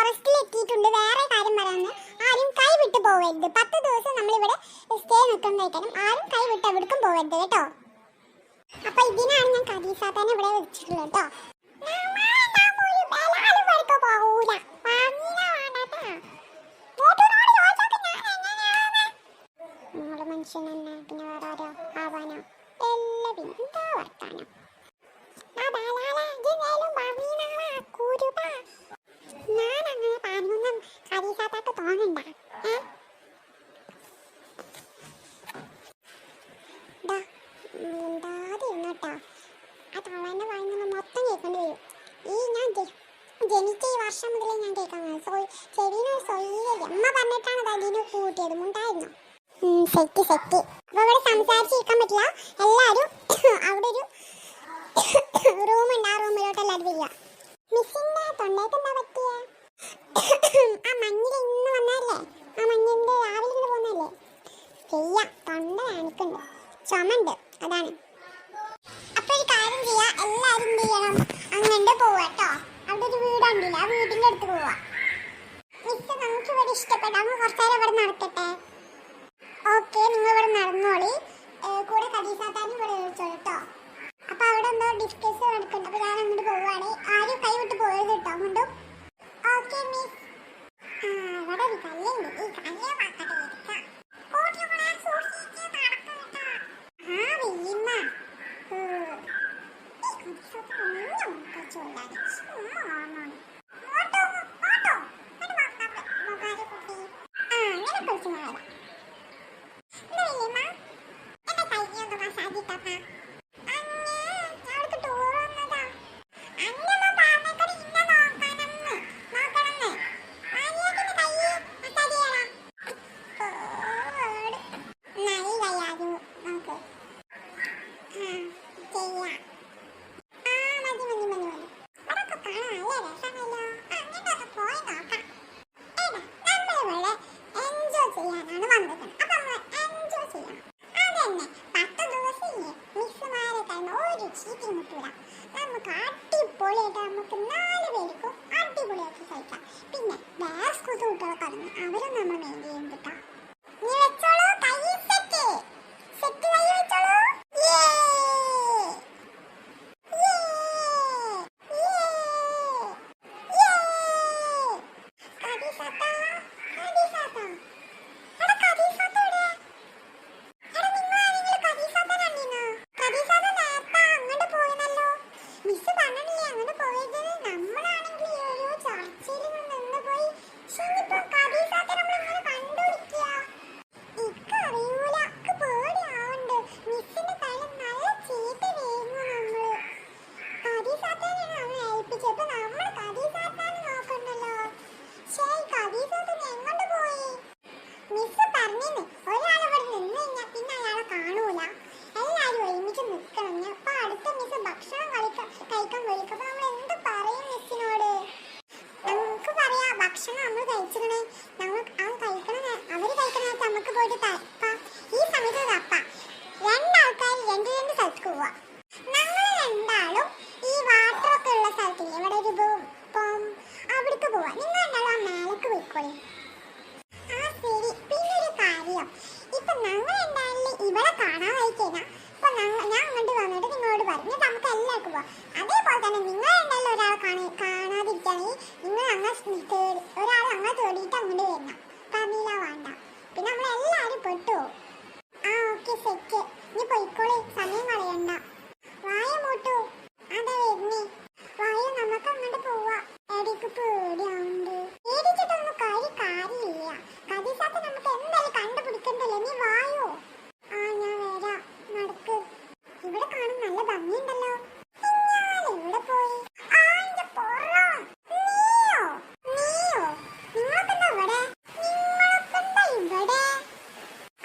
ഫോറസ്റ്റിലെത്തിയിട്ടുണ്ട്. വേറെ കാര്യം പറയാന്ന്, ആരും കൈ വിട്ടു പോകരുത്. 10 ദിവസം നമ്മളിവിടെ സ്റ്റേ നിൽക്കുന്നതായിരിക്കണം. ആരും കൈ വിട്ട് എവിടേക്കും പോകരുത് കേട്ടോ. അപ്പൊ ഇതിനാണ് ഞാൻ ഖദീസാത്താനെ ഇവിടെ വെച്ചിട്ടുള്ളത് കേട്ടോ. മനുഷ്യൻ തന്നെ പിന്നെ വേറെ ആരോ ആവാനോ എല്ലാം എന്താ വർത്താനം. ഞാൻ അങ്ങനെ പറഞ്ഞൊന്നും ഖദീസാത്താക്ക് തോന്നണ്ട. എന്താതിരുന്നോട്ടോ, ആ തള്ളേന്റെ വായിന്ന് മൊത്തം കേൾക്കേണ്ടി വരും. ഞാൻ ജനിച്ച ഈ വർഷം മുതലേ ഞാൻ കേൾക്കാൻ ചെവിന് സ്വൈര്യം അമ്മ പറഞ്ഞിട്ടാണ് അതിന് കൂട്ടിയത്. മുണ്ടായിരുന്നു സെറ്റ് സെറ്റ്. അപ്പൊ ഇവിടെ സംസാരിച്ചിരിക്കാൻ പറ്റില്ല. എല്ലാരും അവിടെ ഒരു റൂമുണ്ട്, ആ റൂമിലോട്ട് എല്ലാവരും വരിക. മിസ്സിന്റെ തൊണ്ടയ്ക്ക് എന്താ പറ്റിയ? ആ മഞ്ഞിൽ ഇന്ന് വന്നല്ലേ, ആ മഞ്ഞിന്റെ രാവിലെ ഇന്ന് പോന്നല്ലേ ചെയ്യാ. തൊണ്ട കാണിക്കുന്നുണ്ട്, ചുമണ്ട്, അതാണ്. അപ്പൊ ഒരു കാര്യം ചെയ്യാ, എല്ലാരും എന്ത് ചെയ്യണം, അങ്ങോട്ട് പോവാട്ടോ. അവിടെ ഒരു വീടുണ്ടല്ല, ആ വീടിന്റെ അടുത്ത് പോവാ. മിസ് നമുക്ക് ഇവിടെ ഇഷ്ടപ്പെട്ട അങ്ങ് കുറച്ചേരം ഇവിടെ നടക്കട്ടെ. ഓക്കെ, നിങ്ങൾ ഇവിടെ നടന്നോളി. കൂടെ ഖദീസാത്താനും ഇവിടെ വിളിച്ചോളൂ കേട്ടോ. അപ്പൊ അവിടെ എന്തോ ഡിസ്കസ് നടക്കുന്നുണ്ട്. അപ്പൊ ഞാൻ അങ്ങോട്ട് പോവാണ്. ആരും കൈ വിട്ട് പോയത് കേട്ടോ അങ്ങോട്ടും. Okay miss. ഇവിടെ ഒരു കല്ലുണ്ട്, ഈ കല്ല് നോക്കട്ടെ. നമുക്ക് അടിപൊളിയായിട്ട് നമുക്ക് 4 പേർക്കും അടിപൊളിയായിട്ട് കഴിക്കാം. പിന്നെ വേറെ സ്കൂൾ കുട്ടികളെ കടന്ന് അവരും നമ്മൾ മെയിൻ ചെയ്യും കേട്ടോ. നീ വെച്ചോളൂ, കൈ സെറ്റ് സെറ്റ്, കൈ വെച്ചോളൂ. ഈ സമയത്ത് രണ്ടാൾക്കാർ രണ്ട് സ്ഥലത്തേക്ക് പോവാ. ഞങ്ങൾ രണ്ടാളും ഈ വാട്ടർ ഒക്കെ ഉള്ള സ്ഥലത്തില്ലേ, ഇവിടെ ഒരു അവിടേക്ക് പോവാ. നിങ്ങൾ രണ്ടാളും ആ മേലേക്ക് പോയിക്കോളി. ആ ശരി. പിന്നെ ഒരു കാര്യം, ഇപ്പൊ ഞങ്ങൾ രണ്ടാളിൽ ഇവിടെ കാണാൻ വായിക്കഴിഞ്ഞാൽ ഇപ്പൊ ഞാൻ അങ്ങോട്ട് വന്നിട്ട് നിങ്ങളോട് പറഞ്ഞിട്ട് നമുക്ക് എല്ലാവർക്കും പോവാം. അതേപോലെ തന്നെ നിങ്ങൾ രണ്ടാളിൽ ഒരാൾ കാണാതിരിക്കുകയാണെങ്കിൽ നിങ്ങൾ ഒരാൾ അങ്ങനെ തേടിയിട്ട് അങ്ങോട്ട് വരണം. പറഞ്ഞില്ല വേണ്ട, പിന്നെ നമ്മളെല്ലാരും പെട്ടു. ആ ഓക്കെ സെറ്റ്. നീ പോയിക്കോളി, സമയം കളയണ്ട. വായ മൂട്ടു, അതെ വരുന്നേ. വായ നമുക്ക് അങ്ങോട്ട് പോവാ. എടക്ക് പേടിയാവുണ്ട്. പേടിച്ചിട്ടൊന്നും കാര്യമില്ല. ഖദീസാത്ത നമുക്ക് എന്തായാലും കണ്ടുപിടിക്കണ്ടല്ലോ. നീ വായോ. ആ ഞാൻ വരാം, നടക്ക്. ഇവിടെ കാണാൻ നല്ല ഭംഗിയുണ്ടല്ലോ. ഞാൻ ഇവിടെ പോയി. ആ എന്റെ പുറം. നീയോ നിങ്ങളൊക്കെന്താ ഇവിടെ? നിങ്ങളൊക്കെന്താ ഇവിടെ?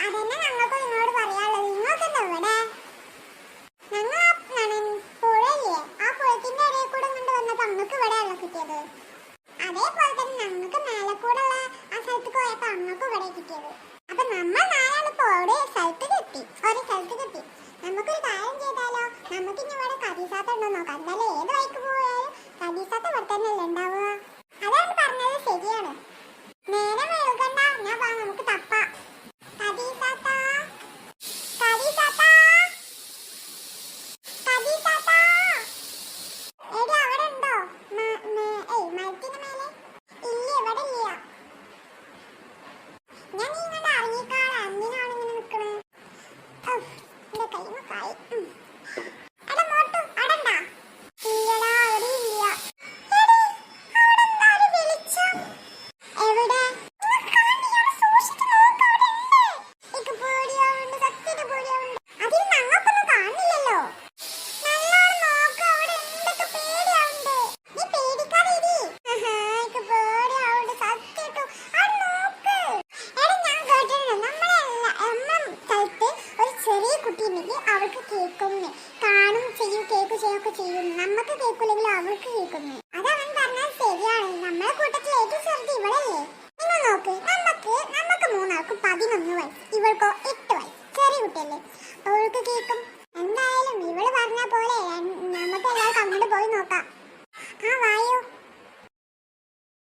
അതന്നെ ഞങ്ങൾക്ക് നിങ്ങളോട് പറയാനുള്ളത്. നിങ്ങൾക്കെന്താ ഇവിടെ? ഞങ്ങൾ പുഴയില്ലേ, ആ പുഴത്തിന്റെ ഇടയിൽ കൂടെ കൊണ്ട് വന്നപ്പോ അങ്ങക്ക് ഇവിടെ വെള്ളം കിട്ടിയത്. അതേപോലെ തന്നെ ഞങ്ങൾക്ക് മേലെ കൂടെ ഉള്ള ആ സ്ഥലത്ത് പോയപ്പോ അങ്ങക്ക് ഇവിടെ കിട്ടിയത്. അപ്പൊ നമ്മൾ നാലാളിപ്പോ ഒരു സ്ഥലത്ത് കിട്ടി. നമുക്കൊരു കാര്യം ചെയ്താലോ, നമുക്ക് ഇനി ഇവിടെ ഖദീസാത്ത ഉണ്ടോ നോക്കാം. എന്തായാലും ഏത് വഴിക്ക് പോയാലും ഖദീസാത്ത ഇവിടെ തന്നെ അല്ലേ ഉണ്ടാവുക. അതാണ് പറഞ്ഞത്. ശരി. വലുത് ഇവളല്ലേ? നിങ്ങൾ നോക്ക്, നമുക്ക് മൂന്നാൾക്കും 11 വയസ്സ്, ഇവൾക്കോ 8 വയസ്സ്. ചെറിയ കുട്ടിയല്ലേ, അവൾക്ക് കേൾക്കും. എന്തായാലും ഇവള് പറഞ്ഞ പോലെ നമുക്ക് എല്ലാവർക്കും അങ്ങോട്ട് പോയി നോക്കാം.